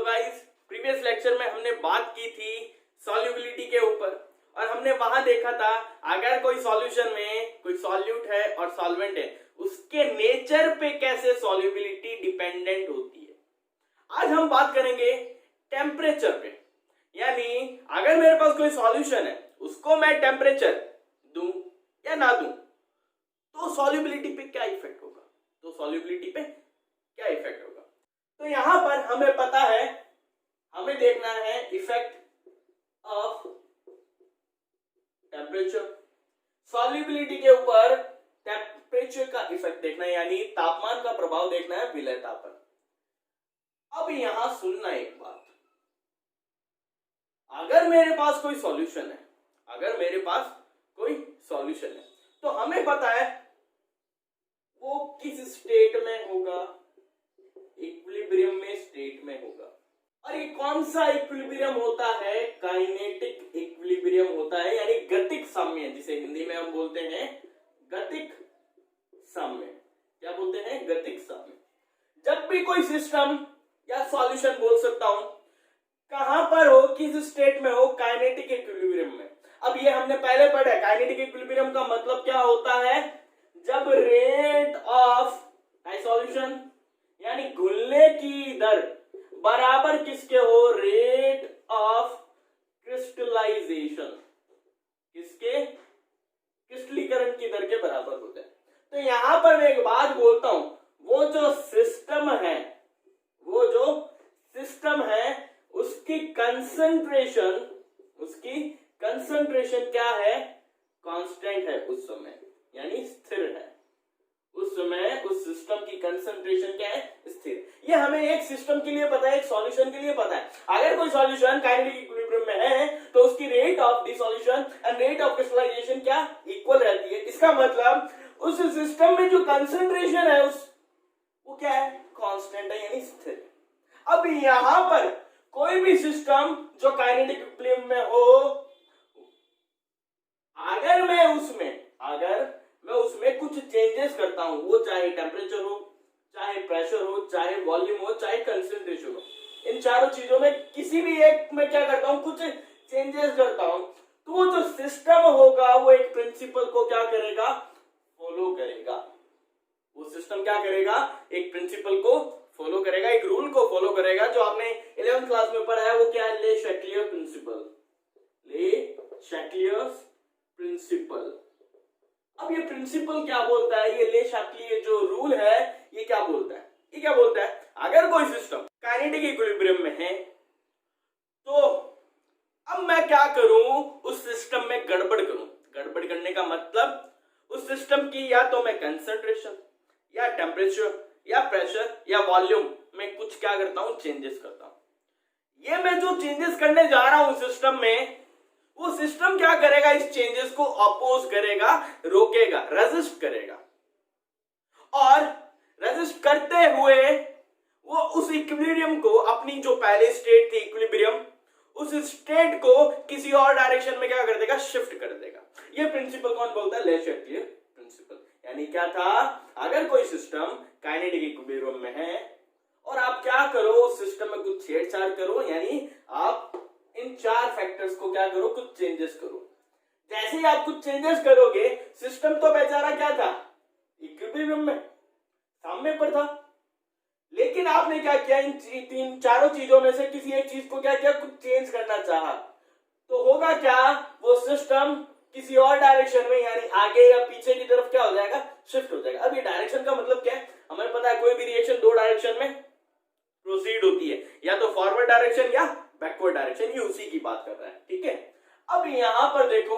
Guys, previous lecture में हमने बात की थी सॉल्युबिलिटी के ऊपर और हमने वहां देखा था अगर कोई सॉल्यूशन में कोई सॉल्यूट है और सॉल्वेंट है उसके नेचर पे कैसे सॉल्युबिलिटी डिपेंडेंट होती है। आज हम बात करेंगे टेम्परेचर पे, यानी अगर मेरे पास कोई सॉल्यूशन है उसको मैं टेम्परेचर दूं या ना दूं तो सॉल्युबिलिटी पे क्या इफेक्ट होगा, तो यहां पर हमें पता है, हमें देखना है इफेक्ट ऑफ टेम्परेचर। सॉल्युबिलिटी के ऊपर टेम्परेचर का इफेक्ट देखना है, यानी तापमान का प्रभाव देखना है विलेयता पर। अब यहां सुनना एक बात, अगर मेरे पास कोई सॉल्यूशन है, तो हमें पता है वो किस स्टेट में होगा, इक्विलिब्रियम में स्टेट में होगा। और ये कौन सा इक्विलिब्रियम होता है? काइनेटिक इक्विलिब्रियम होता है, यानी गतिक साम्य, जिसे हिंदी में हम बोलते हैं गतिक साम्य। क्या बोलते हैं? गतिक साम्य। जब भी कोई सिस्टम या सॉल्यूशन बोल सकता हूं, कहां पर हो, किस स्टेट में हो? काइनेटिक इक्विलिब्रियम में। अब ये हमने पहले पढ़ा है, काइनेटिक इक्विलिब्रियम का मतलब क्या होता है? जब रेट ऑफ सॉल्यूशन यानी घुलने की दर बराबर किसके हो? रेट ऑफ क्रिस्टलाइजेशन, किसके? क्रिस्टलीकरण की दर के बराबर होता है। तो यहां पर मैं एक बात बोलता हूं, वो जो सिस्टम है उसकी कंसंट्रेशन क्या है? कांस्टेंट है उस समय, यानी स्थिर है। उस समय उस सिस्टम की कंसंट्रेशन क्या है? स्थिर। ये हमें एक सिस्टम के लिए पता है, एक सॉल्यूशन के लिए पता है। अगर कोई सॉल्यूशन काइनेटिक इक्विलिब्रियम में है तो उसकी rate of dissolution and rate of crystallisation क्या? इक्वल रहती है। इसका मतलब उस सिस्टम में जो कंसंट्रेशन है वो क्या है? कांस्टेंट है, यानी स्थिर। अब यहां पर कोई भी सिस्टम जो काइनेटिक इक्विलिब्रियम में हो, अगर मैं उसमें कुछ चेंजेस करता हूं, वो चाहे टेम्परेचर हो, चाहे प्रेशर हो, चाहे वॉल्यूम हो, चाहे कंसंट्रेशन हो, इन चारों चीजों में किसी भी एक में क्या करता हूं? कुछ चेंजेस करता हूं, तो वो जो सिस्टम होगा वो एक प्रिंसिपल को क्या करेगा? फॉलो करेगा। वो सिस्टम क्या करेगा? एक प्रिंसिपल को फॉलो करेगा, एक रूल को फॉलो करेगा, जो आपने 11th क्लास में पढ़ा है। वो क्या है? ले शैक्लियर प्रिंसिपल। अब ये प्रिंसिपल क्या बोलता है? ये ले शैक्लियर जो रूल है ये क्या बोलता है? अगर कोई सिस्टम काइनेटिक इक्विलिब्रियम में है तो अब मैं क्या करूं? उस सिस्टम में गड़बड़ करने का मतलब उस सिस्टम की या तो मैं कंसंट्रेशन या टेम्परेचर या प्रेशर या वॉल्यूम में कुछ क्या करता हूं? चेंजेस करता हूं। ये मैं जो चेंजेस करने जा रहा हूं सिस्टम में, वो सिस्टम क्या करेगा? इस चेंजेस को अपोज करेगा, रोकेगा, रेजिस्ट करेगा। और रेजिस्ट करते हुए वो उस इक्विलिब्रियम को, अपनी जो पहले स्टेट थी इक्विलिब्रियम, उस स्टेट को किसी और डायरेक्शन में क्या कर देगा? शिफ्ट कर देगा। ये प्रिंसिपल कौन बोलता है? ले शैक्लियर प्रिंसिपल। यानी क्या था? अगर कोई सिस्टम काइनेटिक इक्विलिब्रियम में है और आप क्या करो? उस सिस्टम में कुछ छेड़छाड़ करो, यानी आप इन चार फैक्टर्स को क्या करो? कुछ चेंजेस करो। जैसे ही आप कुछ चेंजेस करोगे, सिस्टम तो बेचारा क्या था? इक्विलिब्रियम में, साम्य पर था। लेकिन आपने क्या किया? इन चारों चीजों में से किसी एक चीज को क्या किया? कुछ चेंज करना चाहा, तो होगा क्या? वो सिस्टम किसी और डायरेक्शन में, यानी आगे या पीछे की तरफ क्या हो जाएगा? शिफ्ट हो जाएगा। अब ये डायरेक्शन का मतलब क्या है? हमें पता है कोई भी रिएक्शन दो डायरेक्शन में प्रोसीड होती है, या तो फॉरवर्ड डायरेक्शन या बैकवर्ड डायरेक्शन। ये उसी की बात कर रहा है, ठीक है। अब यहां पर देखो,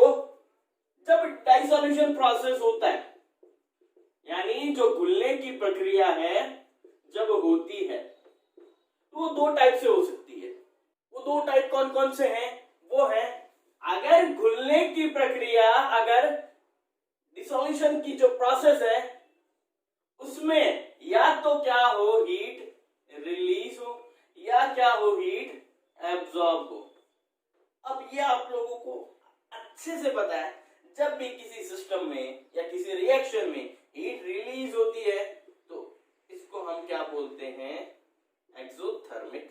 जब डाइसॉल्यूशन प्रोसेस होता है, यानी जो घुलने की प्रक्रिया है जब होती है, तो वो दो टाइप से हो सकती है। वो दो टाइप कौन कौन से हैं? वो है, अगर घुलने की प्रक्रिया, अगर डिसॉल्यूशन की जो प्रोसेस है उसमें या तो क्या हो? हीट रिलीज हो, या क्या हो? हीट एब्जॉर्ब हो। अब ये आप लोगों को अच्छे से पता है, जब भी किसी सिस्टम में या किसी रिएक्शन में हीट रिलीज होती है तो इसको हम क्या बोलते हैं? एक्सोथर्मिक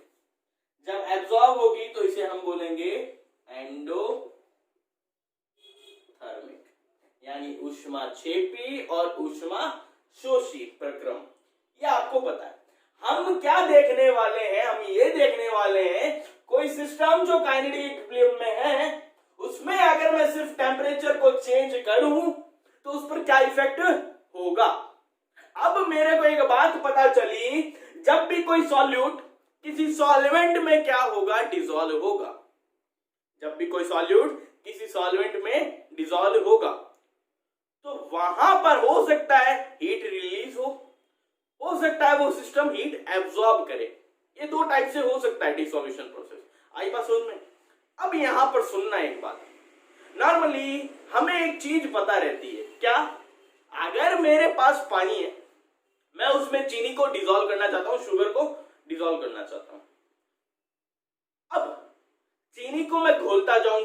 एब्जॉर्ब होगी तो इसे हम बोलेंगे एंडोथर्मिक, यानी ऊष्माक्षेपी और ऊष्माशोषी प्रक्रम। ये आपको पता है। हम क्या देखने वाले हैं, हम ये देखने वाले हैं कोई सिस्टम जो काइनेटिक इक्विलिब्रियम में है उसमें अगर मैं सिर्फ टेम्परेचर को चेंज करूं तो उस पर क्या इफेक्ट होगा। अब मेरे को एक बात पता चली, जब भी कोई सॉल्यूट किसी सॉल्वेंट में क्या होगा, डिसॉल्व होगा। जब भी कोई सॉल्यूट किसी सॉल्वेंट में डिसॉल्व होगा तो वहां पर हो सकता है हीट रिलीज हो सकता है वो सिस्टम हीट एब्जॉर्ब करे। ये दो टाइप से हो सकता है डिसॉल्यूशन प्रोसेस। आई बात समझ में? अब यहां पर सुनना एक बात, नॉर्मली हमें एक चीज पता रहती है, क्या? अगर मेरे पास पानी है, मैं उसमें चीनी को डिसॉल्व करना चाहता हूं, शुगर को डिसॉल्व करना चाहता हूं। अब चीनी को मैं घोलता जाऊं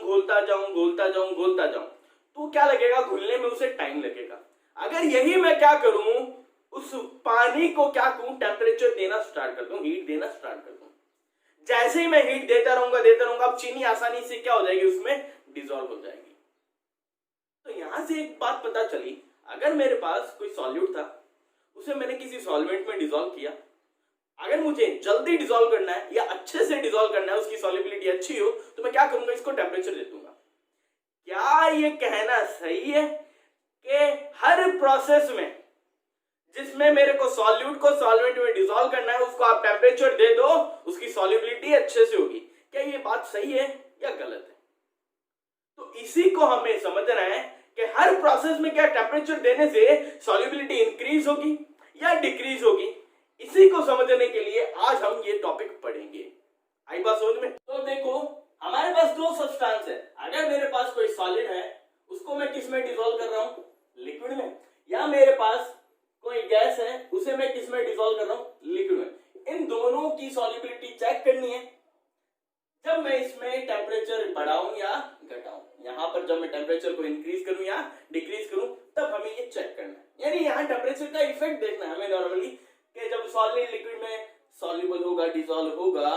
तो क्या लगेगा, घुलने में उसे टाइम लगेगा। अगर यही मैं क्या करूं, उस पानी को क्या करूं, टेम्परेचर देना स्टार्ट कर दूं, हीट देना स्टार्ट कर दूं। जैसे ही मैं हीट देता रहूंगा अब चीनी आसानी से क्या हो जाएगी, उसमें डिसॉल्व हो जाएगी। तो यहां से एक बात पता चली, अगर मेरे पास कोई सॉल्यूट था, उसे मैंने किसी सॉल्वेंट में डिसॉल्व किया, अगर मुझे जल्दी डिसॉल्व करना है या अच्छे से डिसॉल्व करना है, उसकी सॉल्युबिलिटी अच्छी हो, तो मैं क्या करूंगा, इसको टेम्परेचर दे दूंगा। क्या ये कहना सही है कि हर प्रोसेस में जिसमें मेरे को सॉल्यूट को सॉल्वेंट में डिसॉल्व करना है, उसको आप टेम्परेचर दे दो, उसकी सॉल्युबिलिटी अच्छे से होगी? क्या ये बात सही है या गलत है? तो इसी को हमें समझना है कि हर प्रोसेस में क्या टेम्परेचर देने से सॉल्युबिलिटी इंक्रीज होगी या डिक्रीज होगी। इसी को समझने के लिए आज हम ये टॉपिक पढ़ेंगे। आई बात समझ में? तो देखो, हमारे पास दो सब्सटेंस है। अगर मेरे पास कोई सॉलिड है, उसको मैं किस में डिसॉल्व कर रहा हूं, लिक्विड में, या मेरे पास कोई गैस है, उसे मैं किस में डिसॉल्व कर रहा हूं, लिक्विड में। इन दोनों की सॉल्युबिलिटी चेक करनी है जब मैं इसमें टेम्परेचर बढ़ाऊं या घटाऊं। यहां पर जब मैं टेम्परेचर को इंक्रीज करूं या डिक्रीज करूं, तब हमें ये चेक करना है। यानी यहां टेम्परेचर का इफेक्ट देखना है हमें नॉर्मली, कि जब सॉलिड लिक्विड में सॉल्युबल होगा, डिसॉल्व होगा,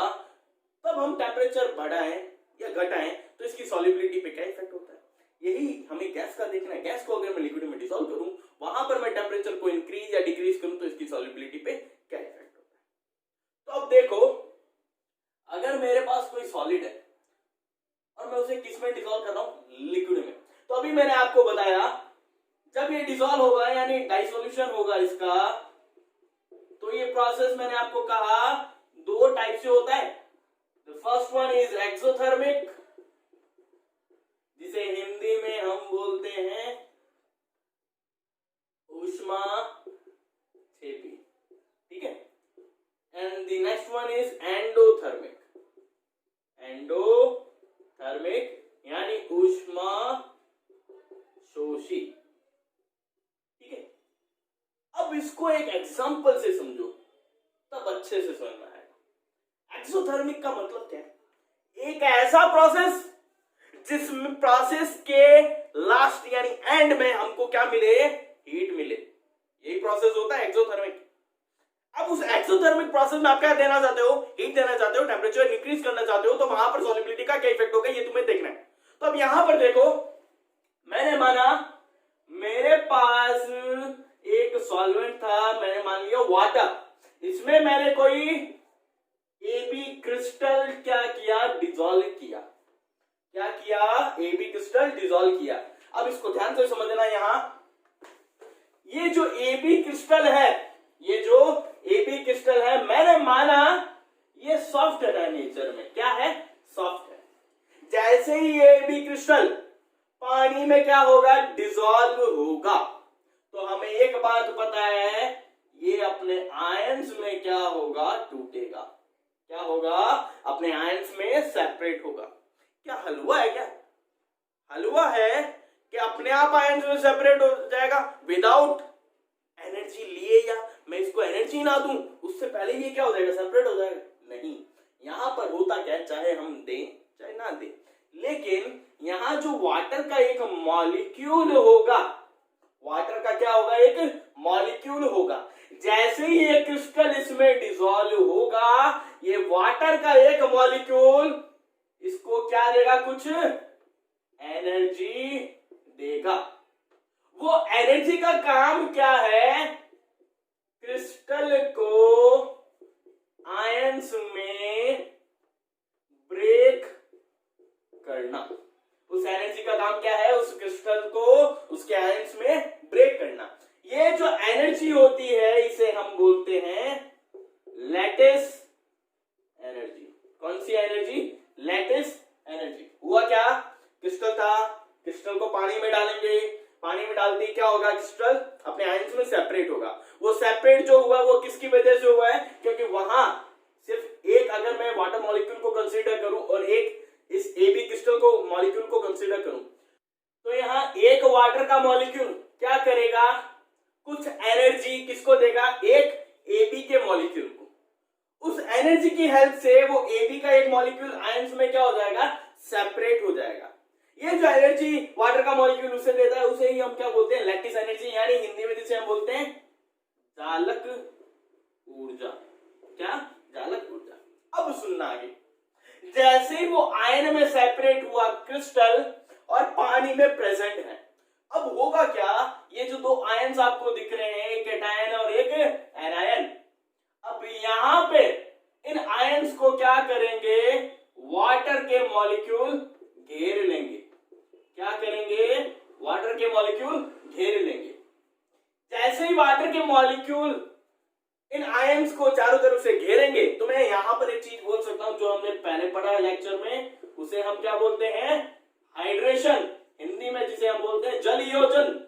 तब हम टेम्परेचर बढ़ाएं या घटाएं तो इसकी सॉल्युबिलिटी पे क्या इफेक्ट होता है। यही हमें गैस का देखना है। गैस को अगर मैं लिक्विड में डिसॉल्व करूं, वहां पर मैं टेम्परेचर को इंक्रीज या डिक्रीज करूं, तो इसकी सॉल्युबिलिटी पे क्या इफेक्ट होता है। तो अब देखो, अगर मेरे पास कोई सॉलिड है और मैं उसे किस में डिसॉल्व कर रहा हूं, लिक्विड में, तो अभी मैंने आपको बताया जब ये डिसॉल्व होगा यानी डाइसोल्यूशन होगा इसका, तो ये प्रोसेस मैंने आपको कहा दो टाइप से होता है। The first one is exothermic, जिसे हिंदी में हम बोलते हैं ऊष्माक्षेपी, ठीक है। And the next one is endothermic, यानी ऊष्माशोषी, ठीक है। अब इसको एक एग्जांपल से समझो, तब अच्छे से समझ में आएगा। एक्सोथर्मिक का मतलब क्या है? एक ऐसा प्रोसेस जिसमें प्रोसेस के लास्ट यानी एंड में हमको क्या मिले, हीट मिले। यही प्रोसेस होता है एक्सोथर्मिक। अब उस एक्सोथर्मिक प्रोसेस में आप क्या देना चाहते हो, हीट देना चाहते हो, टेम्परेचर इंक्रीज करना चाहते हो, तो वहां पर सॉल्युबिलिटी का क्या इफेक्ट होगा, ये तुम्हें देखना है। तो अब यहां पर देखो, मैंने माना मेरे पास एक सॉल्वेंट था, मैंने मान लिया वाटर, इसमें मैंने कोई एबी क्रिस्टल क्या किया, डिसॉल्व किया। क्या किया, एबी क्रिस्टल डिसॉल्व किया। अब इसको ध्यान से समझना, यहां ये जो एबी क्रिस्टल है, मैंने माना ये सॉफ्ट है नेचर में। क्या है, सॉफ्ट है। जैसे ही ये एबी क्रिस्टल पानी में क्या होगा, डिसॉल्व होगा, तो हमें एक बात पता है, ये अपने आयंस में क्या होगा, टूटेगा। क्या होगा, अपने आयंस में सेपरेट होगा। क्या हलवा है? क्या हलवा है कि अपने आप आयंस में सेपरेट हो जाएगा विदाउट एनर्जी लिए, या मैं इसको एनर्जी ना दूं उससे पहले ये क्या हो जाएगा, सेपरेट हो जाएगा? नहीं, यहां पर होता क्या, चाहे हम दें चाहे ना दें, लेकिन यहां जो वाटर का एक मॉलिक्यूल होगा, वाटर का क्या होगा, एक मॉलिक्यूल होगा। जैसे ही ये क्रिस्टल इसमें डिसॉल्व होगा, ये वाटर का एक मॉलिक्यूल इसको क्या देगा, कुछ एनर्जी देगा। वो एनर्जी का काम क्या है, क्रिस्टल को आयंस में ब्रेक करना। उस एनर्जी का काम क्या है, उस क्रिस्टल को उसके आयंस में ब्रेक करना। ये जो एनर्जी होती है इसे हम बोलते हैं लैटिस एनर्जी। कौन सी एनर्जी, लैटिस एनर्जी। हुआ क्या, क्रिस्टल था, क्रिस्टल को पानी में डालेंगे, पानी में डालते ही क्या होगा, क्रिस्टल अपने आयंस में सेपरेट होगा। वो सेपरेट जो हुआ वो किसकी वजह से हुआ है, क्योंकि वहां सिर्फ एक, अगर मैं वाटर मॉलिक्यूल को कंसीडर करूं और एक इस AB क्रिस्टल को मॉलिक्यूल को कंसीडर करूं, तो यहां एक वाटर का मॉलिक्यूल क्या करेगा, कुछ एनर्जी किसको देगा, एक AB के मॉलिक्यूल को। उस एनर्जी की हेल्प से वो AB का एक मॉलिक्यूल आयंस में क्या हो जाएगा, सेपरेट हो जाएगा। ये जो एनर्जी वाटर का मॉलिक्यूल उसे देता है उसे ही हम क्या बोलते हैं, लैटिस एनर्जी, यानी हिंदी में जिसे हम बोलते हैं चालक ऊर्जा। क्या, चालक ऊर्जा। अब सुनना आगे, जैसे ही वो आयन में सेपरेट हुआ क्रिस्टल और पानी में प्रेजेंट है, अब होगा क्या, ये जो दो आयन्स आपको दिख रहे हैं, एक कैटायन और एक एनायन, अब यहां पे इन आयन्स को क्या करेंगे, वाटर के मॉलिक्यूल घेर लेंगे। क्या करेंगे, वाटर के मॉलिक्यूल घेर लेंगे। जैसे ही वाटर के मॉलिक्यूल इन आयन्स को चारों तरफ से घेरेंगे, तो मैं यहां पर एक चीज बोल सकता हूं जो हमने पहले पढ़ा है लेक्चर में, उसे हम क्या बोलते हैं, हाइड्रेशन। हिंदी में जिसे हम बोलते हैं जल योजन,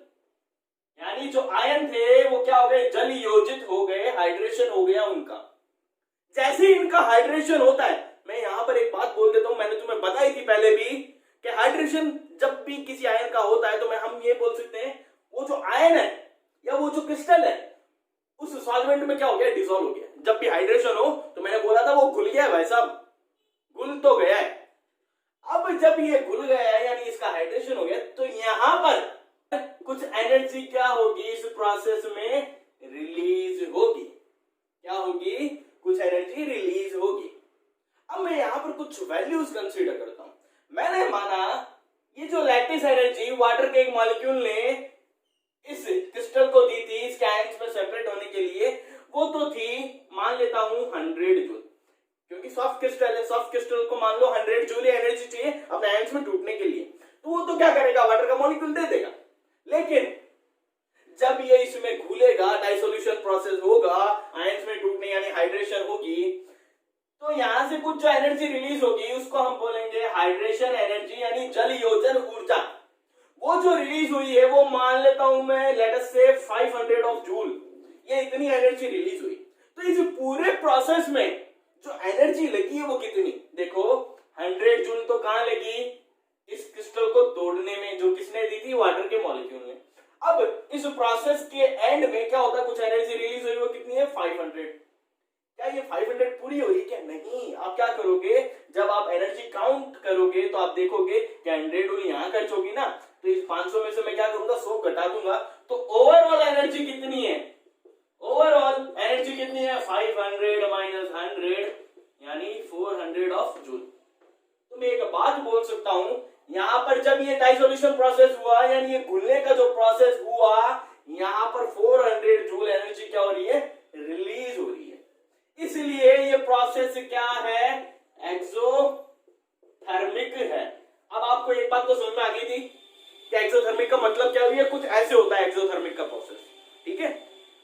यानी जो आयन थे वो क्या हो गए, जल योजित हो गए, हाइड्रेशन हो गया उनका। जैसे ही इनका हाइड्रेशन होता है, मैं यहां पर एक बात बोल देता हूं, मैंने तुम्हें बताई थी पहले भी कि हाइड्रेशन जब भी किसी आयन का होता है तो हम ये बोल सकते हैं वो जो आयन है या वो जो क्रिस्टल है उस सॉल्वेंट में क्या हो गया, डिसॉल्व हो गया। जब भी हाइड्रेशन हो तो मैंने बोला था वो घुल गया है भाई साहब, घुल तो गया है। अब जब ये घुल गया है यानी इसका हाइड्रेशन हो गया, तो यहां पर कुछ एनर्जी क्या होगी, इस प्रोसेस में रिलीज होगी। क्या होगी, कुछ एनर्जी रिलीज होगी। अब मैं यहां पर कुछ वैल्यूज कंसीडर करता हूं। मैंने माना ये जो लैटिस एनर्जी वाटर के एक मॉलिक्यूल ने इस क्रिस्टल को दी थी इसके आयंस में सेपरेट होने के लिए, वो तो थी, मान लेता हूं 100 जूल, क्योंकि सॉफ्ट क्रिस्टल है, सॉफ्ट क्रिस्टल को मान लो 100 जूल एनर्जी चाहिए अपने आयंस में टूटने के लिए, तो वो तो क्या करेगा, वाटर का मॉलिक्यूल दे देगा। लेकिन जब ये इसमें घुलेगा, डाइसोल्यूशन प्रोसेस होगा, आयंस में टूटने यानी हाइड्रेशन होगी, तो यहां से कुछ जो एनर्जी रिलीज होगी उसको हम बोलेंगे हाइड्रेशन एनर्जी, यानी जल योजन ऊर्जा। वो जो रिलीज हुई है वो मान लेता हूं मैं, लेट अस से 500 ऑफ जूल, ये इतनी एनर्जी रिलीज हुई। तो इस पूरे प्रोसेस में जो एनर्जी लगी है वो कितनी, देखो 100 जूल तो कहां लगी, इस क्रिस्टल को तोड़ने में, जो किसने दी थी, वाटर के मॉलिक्यूल ने। अब इस प्रोसेस के एंड में क्या होता है, कुछ एनर्जी रिलीज हुई, वो कितनी है, 500। क्या ये 500 पूरी हुई क्या, नहीं। आप क्या करोगे, जब आप एनर्जी काउंट करोगे तो आप देखोगे कि 100 जूल यहां खर्च होगी ना, तो इस 500 में से मैं क्या करूंगा, 100 घटा दूंगा, तो ओवरऑल एनर्जी कितनी है, ओवरऑल एनर्जी कितनी है, 500 माइनस 100 यानी 400 ऑफ जूल। तो मैं एक बात बोल सकता हूं, यहां पर जब ये डाइसोल्यूशन प्रोसेस हुआ यानी ये घुलने का जो प्रोसेस हुआ, यहां पर 400 जूल एनर्जी क्या हो रही है, रिलीज हो रही है। इसलिए ये प्रोसेस क्या है, एक्सोथर्मिक है। अब आपको एक बात तो समझ में आ गई थी कि एक्सोथर्मिक का मतलब क्या हुई है, कुछ ऐसे होता है एक्सोथर्मिक का प्रोसेस, ठीक है।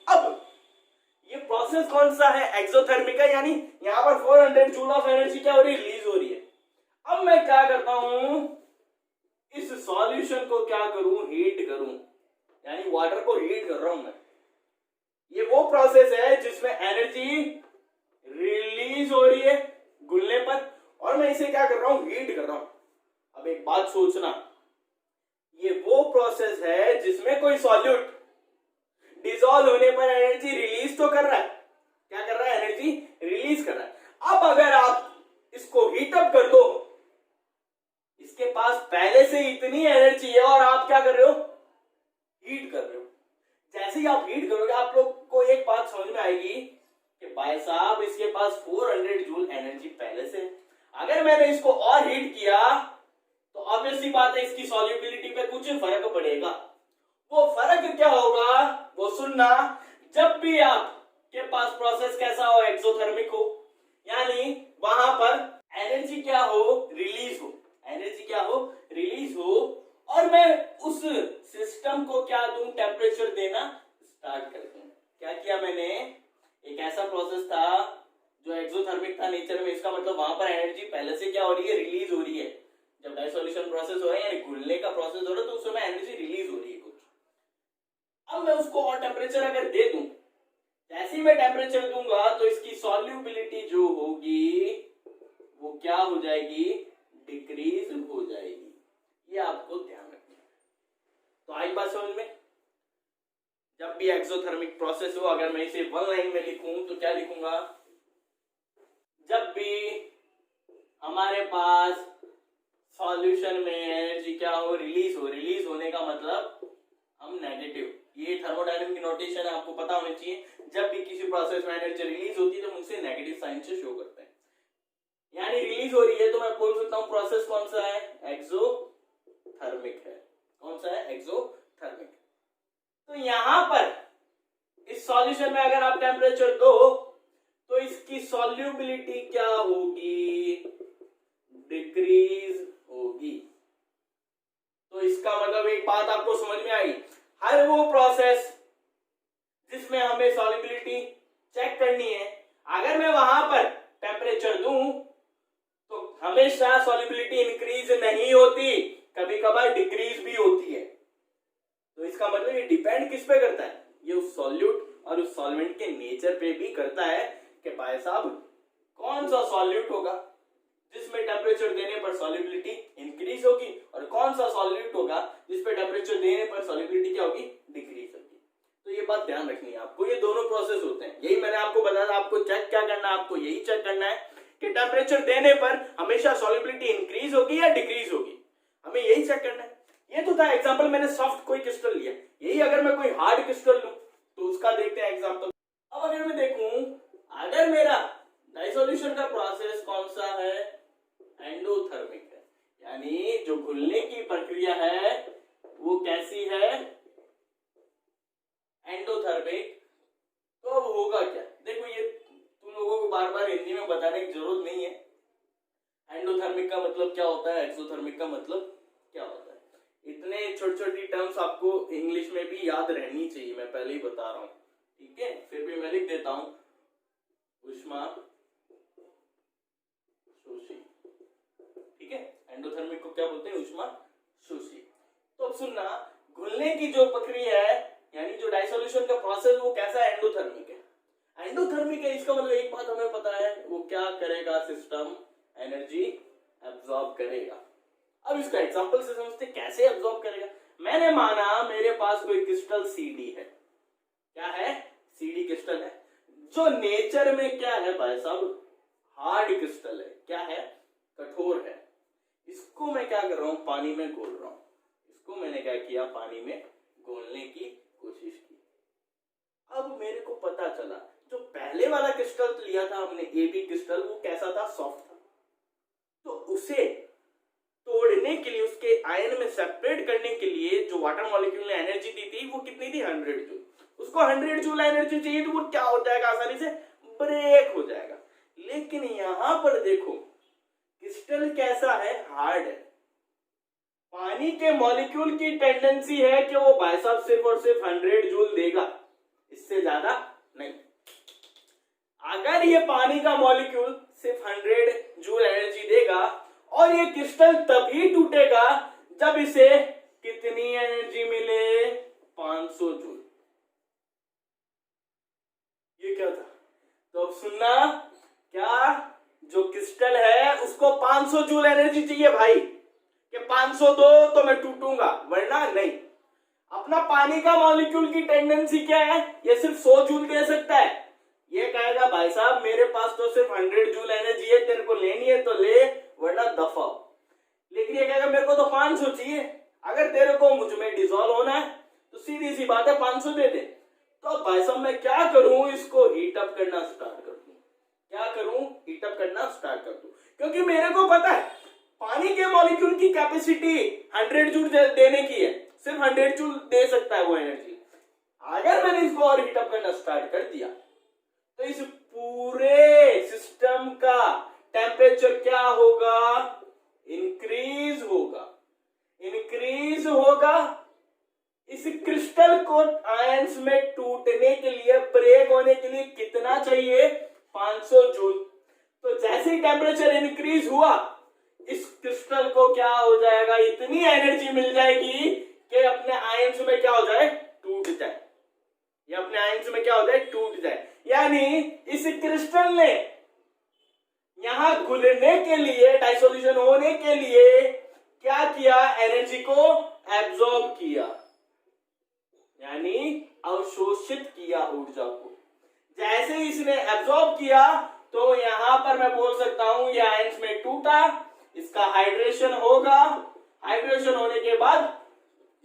अब ये प्रोसेस कौन सा है, एक्सोथर्मिक है, यानी यहां पर 400 जूल ऑफ एनर्जी क्या हो रही है, रिलीज हो रही है। अब मैं क्या करता हूं, इस सॉल्यूशन को क्या करूं, हीट करूं, यानी वाटर को हीट कर रहा हूं मैं। ये वो प्रोसेस है जिसमें एनर्जी रिलीज हो रही है घुलने पर, और मैं इसे क्या कर रहा हूं, हीट कर रहा हूं। अब एक बात सोचना, ये वो प्रोसेस है जिसमें कोई सॉल्यूट डिसॉल्व होने पर एनर्जी रिलीज तो कर रहा है, क्या कर रहा है, एनर्जी रिलीज कर रहा है। अब अगर आप इसको हीट अप कर दो, इसके पास पहले से इतनी एनर्जी है और आप क्या कर रहे हो, हीट कर रहे हो। जैसे ही आप हीट करोगे, आप लोग को एक बात समझ में आएगी कि कि भाई साहब इसके पास 400 जूल एनर्जी पहले से, अगर मैंने इसको और हीट किया तो ऑब्वियसली बात है इसकी सॉल्युबिलिटी पे कुछ फर्क पड़ेगा। वो फर्क क्या होगा वो सुनना, जब भी आपके पास प्रोसेस कैसा हो, एक्सोथर्मिक हो, यानी वहां पर एनर्जी क्या हो, रिलीज हो, एनर्जी क्या हो, रिलीज हो, और मैं उस सिस्टम को क्या दूं, टेम्परेचर देना स्टार्ट कर दूं। क्या किया मैंने, एक ऐसा प्रोसेस था जो एक्सोथर्मिक था नेचर में, इसका मतलब वहां पर एनर्जी पहले से क्या हो रही है, रिलीज हो रही है। जब डाइसोल्यूशन प्रोसेस हो रहा है यानी घुलने का प्रोसेस हो रहा है तो उस समय एनर्जी रिलीज हो रही है कुछ। अब मैं उसको और टेम्परेचर अगर दे दूं, जैसे ही मैं टेम्परेचर दूंगा तो इसकी सॉल्युबिलिटी जो होगी वो क्या हो जाएगी, डिक्रीज हो जाएगी। ये आपको ध्यान रखना है। तो आई बात समझ में। जब भी एक्सोथर्मिक प्रोसेस हो, अगर मैं इसे वन लाइन में लिखूं तो क्या लिखूंगा, जब भी हमारे पास सॉल्यूशन में एनर्जी क्या हो, रिलीज हो, रिलीज होने का मतलब हम नेगेटिव, ये थर्मोडायनेमिक नोटेशन आपको पता होना चाहिए। जब भी किसी प्रोसेस में एनर्जी रिलीज होती है तो मुझसे नेगेटिव साइन से शो करते हैं, यानी रिलीज हो रही है तो मैं बोल सकता हूं प्रोसेस कौन सा है, एक्सोथर्मिक है। कौन सा है, एक्सोथर्मिक। तो यहां पर इस सॉल्यूशन में अगर आप टेम्परेचर दो तो इसकी सॉल्युबिलिटी क्या होगी, डिक्रीज होगी। तो इसका मतलब एक बात आपको समझ में आई, हर वो प्रोसेस जिसमें हमें सॉल्युबिलिटी चेक करनी है, अगर मैं वहां पर टेम्परेचर दूं तो हमेशा सॉल्युबिलिटी इंक्रीज नहीं होती, कभी कभार डिक्रीज भी होती है। तो इसका मतलब ये डिपेंड किस पे करता है, ये उस सॉल्यूट और उस सॉल्वेंट के नेचर पे भी करता है कि भाई साहब कौन सा सॉल्यूट होगा जिसमें टेम्परेचर देने पर सॉल्युबिलिटी इंक्रीज होगी, और कौन सा सॉल्यूट होगा जिस पे टेम्परेचर देने पर सॉल्युबिलिटी क्या होगी, डिक्रीज होगी। तो ये बात ध्यान रखनी है आपको, ये दोनों प्रोसेस होते हैं। यही मैंने आपको बताया था, आपको चेक क्या करना है, आपको यही चेक करना है कि टेम्परेचर देने पर हमेशा सॉल्युबिलिटी इंक्रीज होगी या डिक्रीज होगी, हमें यही चेक करना है। ये तो था एग्जाम्पल, मैंने सॉफ्ट कोई क्रिस्टल लिया, यही अगर मैं कोई हार्ड क्रिस्टल लूं तो उसका देखते हैं एग्जाम्पल। अब अगर मैं देखूं, अगर मेरा डाइसोल्यूशन का प्रोसेस कौन सा है, एंडोथर्मिक है, यानी जो घुलने की प्रक्रिया है वो कैसी है, एंडोथर्मिक। तो अब होगा क्या, देखो ये तुम लोगों को बार बार हिंदी में बताने की जरूरत नहीं है, एंडोथर्मिक का मतलब क्या होता है, एक्सोथर्मिक का मतलब क्या होता है। इतने छोटी छोटी टर्म्स आपको इंग्लिश में भी याद रहनी चाहिए, मैं पहले ही बता रहा हूं, ठीक है। फिर भी मैं लिख देता हूं, ऊष्मा शोषी, ठीक है। एंडोथर्मिक को क्या बोलते हैं, ऊष्मा शोषी। तो अब सुनना, घुलने की जो प्रक्रिया है यानी जो डाइसोल्यूशन का प्रोसेस वो कैसा है, एंडोथर्मिक है। एंडोथर्मिक है इसका मतलब एक बात हमें पता है, वो क्या करेगा, सिस्टम एनर्जी एब्सॉर्ब करेगा। अब इसका एग्जांपल से समझते कैसे एब्सॉर्ब करेगा। मैंने माना मेरे पास कोई क्रिस्टल सीडी है, क्या है, सीडी क्रिस्टल है, जो नेचर में क्या है भाई साहब, हार्ड क्रिस्टल है, क्या है, कठोर है। इसको मैं क्या कर रहा हूं, पानी में घोल रहा हूं। इसको मैंने क्या किया, पानी में घोलने की कोशिश की। अब मेरे को पता चला जो पहले वाला क्रिस्टल लिया था हमने, एबी क्रिस्टल, वो कैसा था, सॉफ्ट था। तो उसे तोड़ने के लिए, उसके आयन में सेपरेट करने के लिए जो वाटर मॉलिक्यूल ने एनर्जी दी थी वो कितनी थी, 100 जूल। उसको 100 जूल एनर्जी चाहिए तो वो क्या हो जाएगा, आसानी से ब्रेक हो जाएगा। लेकिन यहां पर देखो क्रिस्टल कैसा है, हार्ड है। पानी के मॉलिक्यूल की टेंडेंसी है कि वो भाई साहब सिर्फ और सिर्फ 100 जूल देगा, इससे ज्यादा नहीं। अगर ये पानी का मॉलिक्यूल सिर्फ 100 जूल एनर्जी देगा और ये क्रिस्टल तभी टूटेगा जब इसे कितनी एनर्जी मिले, 500 जूल। ये क्या था, तो अब सुनना, क्या जो क्रिस्टल है उसको 500 जूल एनर्जी चाहिए भाई, कि 500 दो तो मैं टूटूंगा, वरना नहीं। अपना पानी का मॉलिक्यूल की टेंडेंसी क्या है, ये सिर्फ 100 जूल दे सकता है। ये कहेगा भाई साहब मेरे पास तो सिर्फ 100 जूल एनर्जी है, तेरे को लेनी है तो ले, वरना दफा। लेकिन ये कहेगा मेरे को तो 500 चाहिए, अगर तेरे को मुझ में डिसॉल्व होना है तो सीधी सी बात है 500 दे दे। तो भाई साहब मैं क्या करूं, इसको हीट अप करना स्टार्ट क्या करूं, हीटअप करना स्टार्ट कर दूं, क्योंकि मेरे को पता है पानी के मॉलिक्यूल की कैपेसिटी 100 जूल देने की है, सिर्फ 100 जूल दे सकता है वो एनर्जी। अगर मैंने इसको और हीटअप करना स्टार्ट कर दिया तो इस पूरे सिस्टम का टेम्परेचर क्या होगा, इंक्रीज होगा। इंक्रीज होगा, इस क्रिस्टल को आयंस में टूटने के लिए, ब्रेक होने के लिए कितना चाहिए, 500 जूल। तो जैसे ही टेम्परेचर इंक्रीज हुआ, इस क्रिस्टल को क्या हो जाएगा, इतनी एनर्जी मिल जाएगी कि अपने आयंस में क्या हो जाए, टूट जाए। ये अपने आयंस में क्या हो जाए, टूट जाए। यानी इस क्रिस्टल ने यहां घुलने के लिए, डाइसोल्यूशन होने के लिए क्या किया, एनर्जी को एब्जॉर्ब किया, यानी अवशोषित किया ऊर्जा को। जैसे इसने एब्जॉर्ब किया तो यहां पर मैं बोल सकता हूं ये आयंस में टूटा, इसका हाइड्रेशन होगा। हाइड्रेशन होने के बाद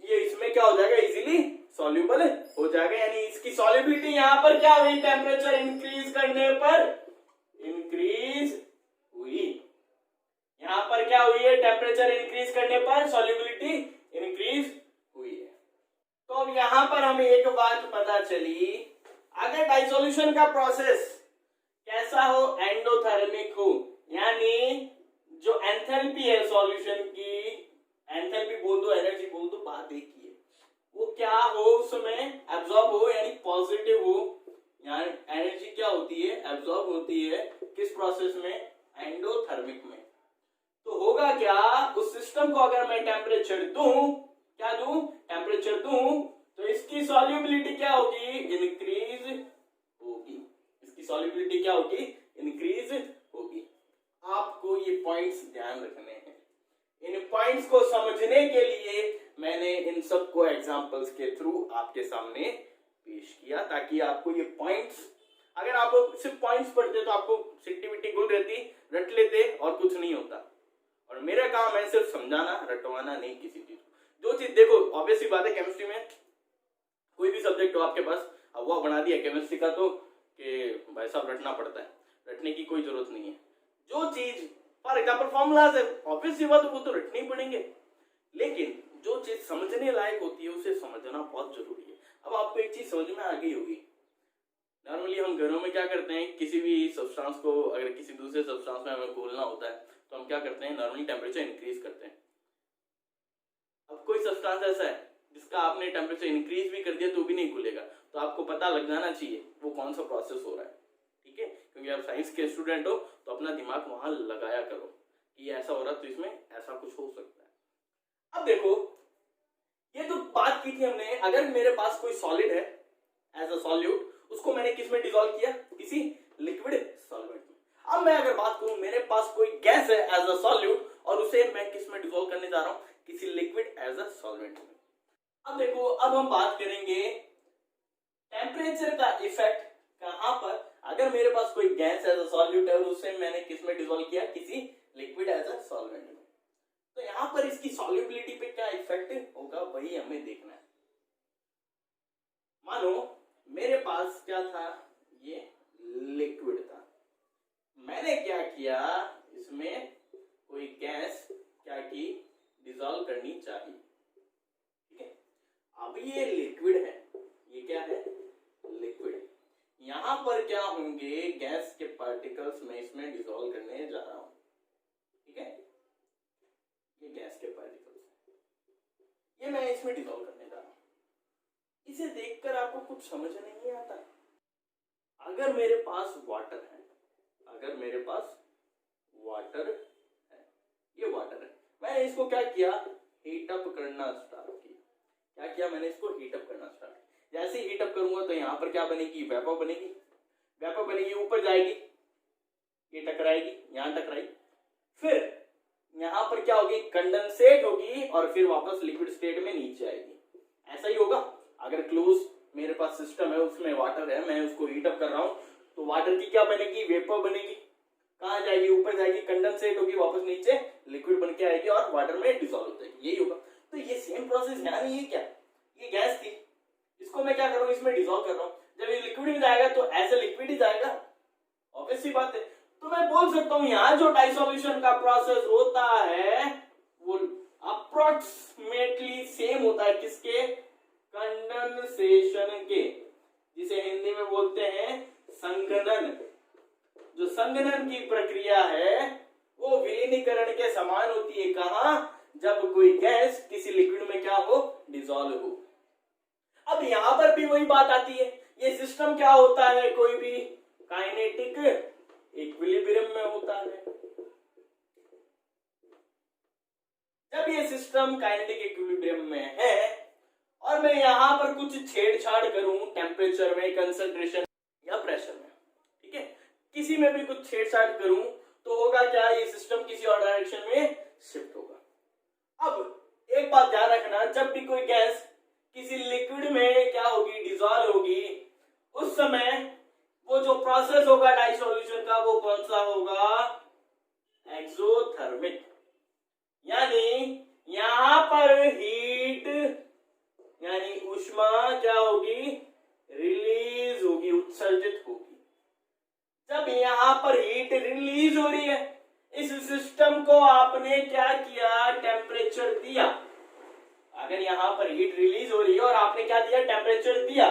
ये इसमें क्या हो जाएगा, इजीली सॉल्यूबल हो जाएगा। यानी इसकी सॉल्युबिलिटी यहां पर क्या हुई, टेम्परेचर इंक्रीज करने पर इंक्रीज हुई। यहां पर क्या हुई है, टेम्परेचर इंक्रीज करने पर सॉल्युबिलिटी इंक्रीज हुई है। तो अब यहां पर हमें एक बात पता चली, अगर डाइसोल्यूशन का प्रोसेस कैसा हो, एंडोथर्मिक हो, यानी जो एंथैल्पी है सॉल्यूशन की, एंथैल्पी बोल दो, एनर्जी बोल दो, बात एक ही है, वो क्या हो, उसमें एब्जॉर्ब हो, यानी पॉजिटिव हो। यानी एनर्जी क्या होती है, एब्जॉर्ब होती है, किस प्रोसेस में, एंडोथर्मिक में। तो होगा क्या, उस सिस्टम को अगर मैं टेम्परेचर दूं, क्या दूं, टेम्परेचर दूं, तो इसकी सॉल्युबिलिटी क्या होगी, इंक्रीज होगी। इसकी सॉल्युबिलिटी क्या होगी, इंक्रीज होगी। आपको ये पॉइंट्स ध्यान रखने हैं। इन पॉइंट्स को समझने के लिए मैंने इन सबको एग्जांपल्स के थ्रू आपके सामने पेश किया, ताकि आपको ये पॉइंट्स, अगर आप सिर्फ पॉइंट्स पढ़ते तो आपको सिट्टी गुल रहती, रट लेते और कुछ नहीं होता। और मेरा काम है सिर्फ समझाना, रटवाना नहीं किसी चीज। जो चीज देखो, ऑब्वियस सी बात है, केमिस्ट्री में कोई भी सब्जेक्ट हो आपके पास, अब वो बना दिया केमिस्ट्री का तो कि भाई साहब रटना पड़ता है, रटने की कोई जरूरत नहीं है। जो चीज फॉर एग्जाम्पल फॉर्मूलाज है, ऑब्वियस सी बात है, वो तो रटने ही पड़ेंगे, लेकिन जो चीज समझने लायक होती है उसे समझना बहुत जरूरी है। अब आपको एक चीज समझ में आ गई होगी, नॉर्मली हम घरों में क्या करते हैं, किसी भी सब्सटेंस को अगर किसी दूसरे सब्सटेंस में हमें घोलना होता है तो हम क्या करते हैं, नॉर्मली टेम्परेचर इंक्रीज करते हैं। अब कोई सब्सटेंस ऐसा है जिसका आपने टेम्परेचर इंक्रीज भी कर दिया तो भी नहीं घुलेगा, तो आपको पता लग जाना चाहिए वो कौन सा प्रोसेस हो रहा है, ठीक है, क्योंकि आप साइंस के स्टूडेंट हो तो अपना दिमाग वहां लगाया करो कि ऐसा हो रहा है तो इसमें ऐसा कुछ हो सकता है। अब देखो, ये तो बात की थी हमने, अगर मेरे पास कोई सॉलिड है एज अ सॉल्यूट, उसको मैंने किस में डिसॉल्व किया, किसी लिक्विड सॉल्वेंट में। अब मैं अगर बात करूं, मेरे पास कोई गैस है एज अ सॉल्यूट और उसे मैं किस में डिसॉल्व करने जा रहा हूं, किसी लिक्विड एज अ सॉल्वेंट में। अब देखो, अब हम बात करेंगे टेम्परेचर का इफेक्ट कहां पर, अगर मेरे पास कोई गैस एज अ सॉल्यूट है और उसे मैंने किस में डिसॉल्व किया, किसी लिक्विड एज अ सॉल्वेंट में, तो यहां पर इसकी सॉल्युबिलिटी पे क्या इफेक्ट होगा वही हमें देखना है। मानो मेरे पास क्या था, ये लिक्विड था, मैंने क्या किया, इसमें कोई गैस क्या की, डिसॉल्व करनी चाहिए, ठीक है। अब ये लिक्विड है, ये क्या है, लिक्विड। यहां पर क्या होंगे, गैस के पार्टिकल्स में इसमें डिसॉल्व करने जा रहा हूं, ठीक है, ये गैस के पार्टिकल्स, ये मैं इसमें डिसॉल्व करने जा रहा हूं। इसे देखकर आपको कुछ समझ नहीं आता। अगर मेरे पास वाटर है, अगर मेरे पास वाटर है, ये वाटर है, मैंने इसको क्या किया, हीटअप करना स्टार्ट किया। क्या किया, मैंने इसको हीटअप करना स्टार्ट किया। जैसे हीटअप करूंगा तो यहां पर क्या बनेगी, वेपर बनेगी, वेपर बनेगी, ऊपर जाएगी, ये टकराएगी, यहां टकराई, फिर यहां पर क्या होगी, कंडेंसेट होगी और फिर वापस लिक्विड स्टेट में नीचे आएगी। ऐसा ही होगा अगर क्लोज मेरे पास सिस्टम है, उसमें वाटर है, मैं उसको हीटअप कर रहा हूं, तो वाटर की क्या बनेगी, वेपर बनेगी, कहां जाएगी, ऊपर जाएगी, कंडेंसेट होगी, वापस नीचे लिक्विड बन के आएगी और वाटर में डिसॉल्व हो जाएगी, यही होगा। तो ये सेम प्रोसेस है ना, ये क्या, ये गैस थी, इसको मैं क्या कर रहा हूं, इसमें डिसॉल्व कर रहा हूं, जब ये लिक्विड में जाएगा तो ऐसे लिक्विड ही जाएगा, ऑब्वियस सी बात है। तो मैं बोल सकता हूं यहां जो डाइसोल्यूशन का प्रोसेस होता है वो अप्रोक्सीमेटली सेम होता है किसके, कंडेंसेशन के, जिसे हिंदी में बोलते हैं संघनन। जो संघनन की प्रक्रिया है वो विलीनीकरण के समान होती है। कहां, जब कोई गैस किसी लिक्विड में क्या हो, डिसॉल्व हो। अब यहां पर भी वही बात आती है, ये सिस्टम क्या होता है, कोई भी काइनेटिक इक्विलिब्रियम में होता है। जब ये सिस्टम काइनेटिक इक्विलिब्रियम में है और मैं यहां पर कुछ छेड़छाड़ करूं टेम्परेचर में, कंसंट्रेशन या प्रेशर में, ठीक है, किसी में भी कुछ छेड़छाड़ करूं तो होगा क्या, ये सिस्टम किसी और डायरेक्शन में शिफ्ट होगा। अब एक बात ध्यान रखना, जब भी कोई गैस किसी लिक्विड में क्या होगी, डिसॉल्व होगी, उस समय वो जो प्रोसेस होगा डाइसोल्यूशन का वो कौन सा होगा, एक्सोथर्मिक। यानी यहां पर हीट यानी ऊष्मा क्या होगी, रिलीज होगी, उत्सर्जित होगी। जब यहां पर हीट रिलीज हो रही है, इस सिस्टम को आपने क्या किया, टेम्परेचर दिया। अगर यहां पर हीट रिलीज हो रही है और आपने क्या दिया, टेम्परेचर दिया,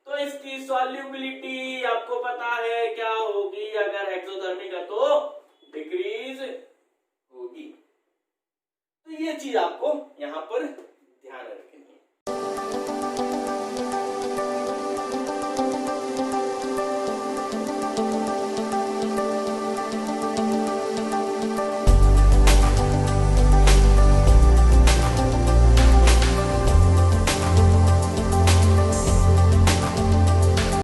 तो इसकी सॉल्युबिलिटी आपको पता है क्या हो,